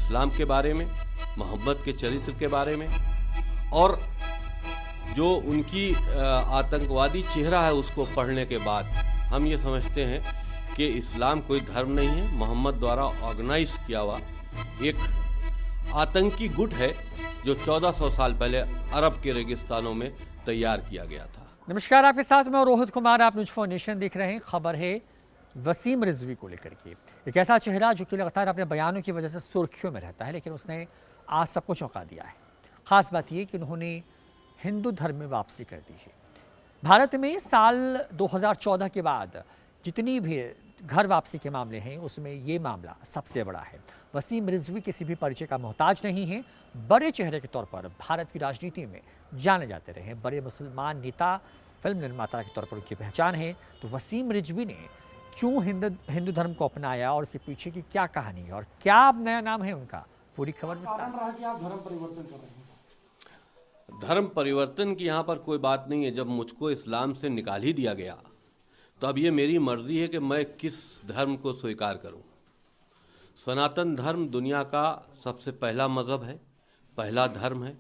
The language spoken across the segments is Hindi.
इस्लाम के बारे में, मोहम्मद के चरित्र के बारे में, और जो उनकी आतंकवादी चेहरा है उसको पढ़ने के बाद हम ये समझते हैं कि इस्लाम कोई धर्म नहीं है, मोहम्मद द्वारा ऑर्गेनाइज किया हुआ एक आतंकी गुट है जो 1400 साल पहले अरब के रेगिस्तानों में तैयार किया गया था। नमस्कार, आपके साथ मैं रोहित कुमार, आप न्यूज़ फाउंडेशन देख रहे हैं। खबर है वसीम रिजवी को लेकर के। एक ऐसा चेहरा जो कि लगातार अपने बयानों की वजह से सुर्खियों में रहता है, लेकिन उसने आज सबको चौंका दिया है। ख़ास बात यह कि उन्होंने हिंदू धर्म में वापसी कर दी है। भारत में साल 2014 के बाद जितनी भी घर वापसी के मामले हैं उसमें ये मामला सबसे बड़ा है। वसीम रिजवी किसी भी परिचय का मोहताज नहीं है। बड़े चेहरे के तौर पर भारत की राजनीति में जाने जाते रहे, बड़े मुसलमान नेता, फिल्म निर्माता के तौर पर उनकी पहचान है। तो वसीम रिजवी ने क्यों हिंदू धर्म को अपनाया और उसके पीछे की क्या कहानी है और क्या अब नया नाम है उनका, पूरी खबर विस्तार से। कि आप धर्म परिवर्तन कर रहे हैं। धर्म परिवर्तन की यहाँ पर कोई बात नहीं है। जब मुझको इस्लाम से निकाल ही दिया गया तो अब ये मेरी मर्जी है कि मैं किस धर्म को स्वीकार करूं। सनातन धर्म दुनिया का सबसे पहला मज़हब है, पहला धर्म है,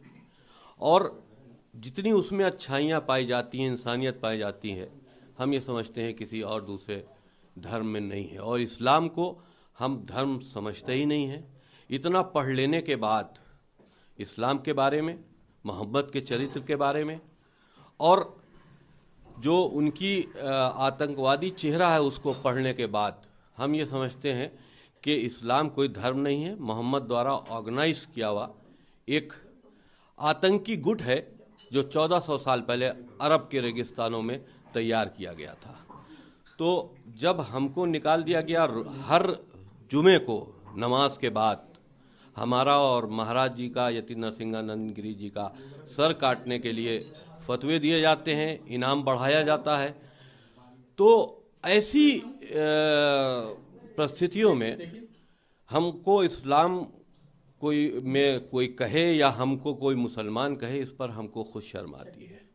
और जितनी उसमें अच्छाइयाँ पाई जाती हैं, इंसानियत पाई जाती है, हम ये समझते हैं किसी और दूसरे धर्म में नहीं है। और इस्लाम को हम धर्म समझते ही नहीं हैं। इतना पढ़ लेने के बाद इस्लाम के बारे में, मोहम्मद के चरित्र के बारे में, और जो उनकी आतंकवादी चेहरा है उसको पढ़ने के बाद हम ये समझते हैं कि इस्लाम कोई धर्म नहीं है, मोहम्मद द्वारा ऑर्गेनाइज किया हुआ एक आतंकी गुट है जो 1400 साल पहले अरब के रेगिस्तानों में तैयार किया गया था। तो जब हमको निकाल दिया गया, हर जुमे को नमाज के बाद हमारा और महाराज जी का, यति नरसिंहानंद गिरी जी का सर काटने के लिए फतवे दिए जाते हैं, इनाम बढ़ाया जाता है। तो ऐसी परिस्थितियों में हमको इस्लाम कोई कहे या हमको कोई मुसलमान कहे, इस पर हमको खुद शर्म आती है।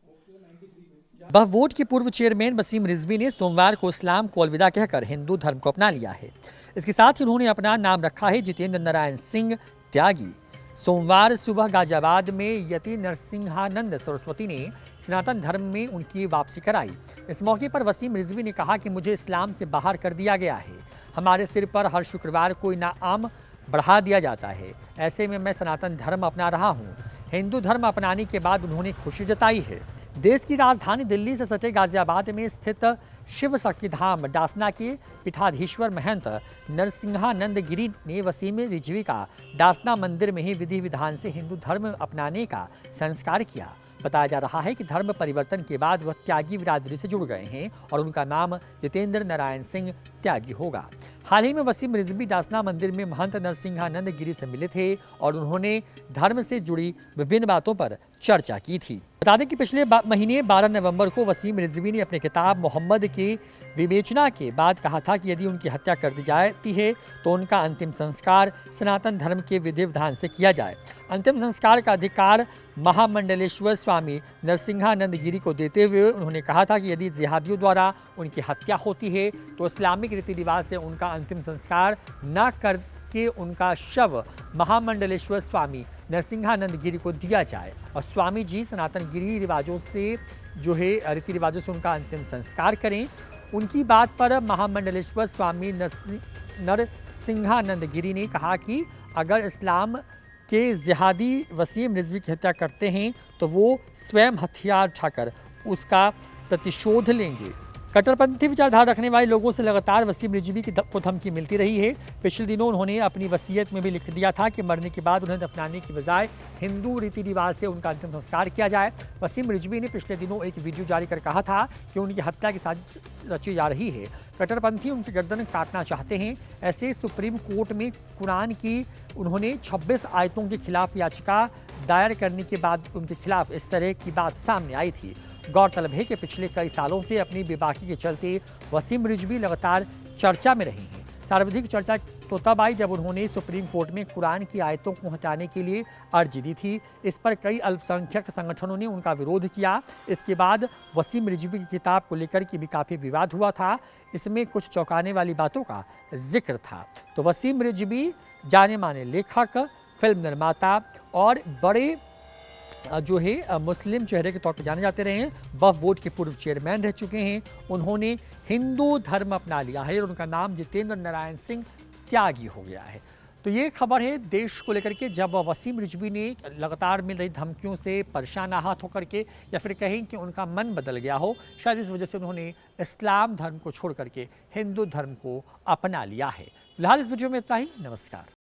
बहवोट के पूर्व चेयरमैन वसीम रिजवी ने सोमवार को इस्लाम को अलविदा कहकर हिंदू धर्म को अपना लिया है। इसके साथ ही उन्होंने अपना नाम रखा है जितेंद्र नारायण सिंह त्यागी। सोमवार सुबह गाजियाबाद में यति नरसिंहानंद सरस्वती ने सनातन धर्म में उनकी वापसी कराई। इस मौके पर वसीम रिजवी ने कहा कि मुझे इस्लाम से बाहर कर दिया गया है। हमारे सिर पर हर शुक्रवार को इनाम बढ़ा दिया जाता है। ऐसे में मैं सनातन धर्म अपना रहा हूँ। हिंदू धर्म अपनाने के बाद उन्होंने खुशी जताई है। देश की राजधानी दिल्ली से सटे गाजियाबाद में स्थित शिव शक्ति धाम डासना के पीठाधीश्वर महंत नरसिंहानंद गिरी ने वसीम रिजवी का डासना मंदिर में ही विधि विधान से हिंदू धर्म अपनाने का संस्कार किया। बताया जा रहा है कि धर्म परिवर्तन के बाद वह त्यागी बिरादरी से जुड़ गए हैं और उनका नाम जितेंद्र नारायण सिंह त्यागी होगा। हाल ही में वसीम रिजवी दासना मंदिर में महंत नरसिंहानंद गिरी से मिले थे और उन्होंने धर्म से जुड़ी विभिन्न बातों पर चर्चा की थी। बता दें कि पिछले महीने 12 नवंबर को वसीम रिजवी ने अपने किताब मोहम्मद की विवेचना के बाद कहा था कि यदि उनकी हत्या कर दी जाती है तो उनका अंतिम संस्कार सनातन धर्म के विधि विधान से किया जाए। अंतिम संस्कार का अधिकार महामंडलेश्वर स्वामी नरसिंहानंद गिरी को देते हुए उन्होंने कहा था कि यदि जिहादियों द्वारा उनकी हत्या होती है तो इस्लामिक रीति रिवाज से उनका अंतिम संस्कार न करके उनका शव महामंडलेश्वर स्वामी नरसिंहानंद गिरी को दिया जाए और स्वामी जी सनातन गिरी रिवाजों से जो है रीति रिवाजों से उनका अंतिम संस्कार करें। उनकी बात पर महामंडलेश्वर स्वामी नरसिंहानंद गिरी ने कहा कि अगर इस्लाम के जिहादी वसीम रिजवी की हत्या करते हैं तो वो स्वयं हथियार उठाकर उसका प्रतिशोध लेंगे। कट्टरपंथी विचारधारा रखने वाले लोगों से लगातार वसीम रिजवी को धमकी मिलती रही है। पिछले दिनों उन्होंने अपनी वसीयत में भी लिख दिया था कि मरने के बाद उन्हें दफनाने की बजाय हिंदू रीति रिवाज से उनका अंतिम संस्कार किया जाए। वसीम रिजवी ने पिछले दिनों एक वीडियो जारी कर कहा था कि उनकी हत्या की साजिश रची जा रही है। कट्टरपंथी उनकी गर्दन काटना चाहते हैं। ऐसे सुप्रीम कोर्ट में कुरान की उन्होंने 26 आयतों के खिलाफ याचिका दायर करने के बाद उनके खिलाफ इस तरह की बात सामने आई थी। गौरतलब है कि पिछले कई सालों से अपनी बेबाकी के चलते वसीम रिजवी लगातार चर्चा में रहे हैं। सर्वाधिक चर्चा तो तब आई जब उन्होंने सुप्रीम कोर्ट में कुरान की आयतों को हटाने के लिए अर्जी दी थी। इस पर कई अल्पसंख्यक संगठनों ने उनका विरोध किया। इसके बाद वसीम रिजवी की किताब को लेकर के भी काफ़ी विवाद हुआ था। इसमें कुछ चौंकाने वाली बातों का जिक्र था। तो वसीम रिजवी जाने माने लेखक, फिल्म निर्माता और बड़े जो है मुस्लिम चेहरे के तौर पर जाने जाते रहे हैं। वक्फ बोर्ड के पूर्व चेयरमैन रह चुके हैं। उन्होंने हिंदू धर्म अपना लिया है और उनका नाम जितेंद्र नारायण सिंह त्यागी हो गया है। तो ये खबर है देश को लेकर के, जब वसीम रिजवी ने लगातार मिल रही धमकियों से परेशान आहत होकर के, या फिर कहें कि उनका मन बदल गया हो, शायद इस वजह से उन्होंने इस्लाम धर्म को छोड़ करके हिंदू धर्म को अपना लिया है। फिलहाल इस वीडियो में इतना ही। नमस्कार।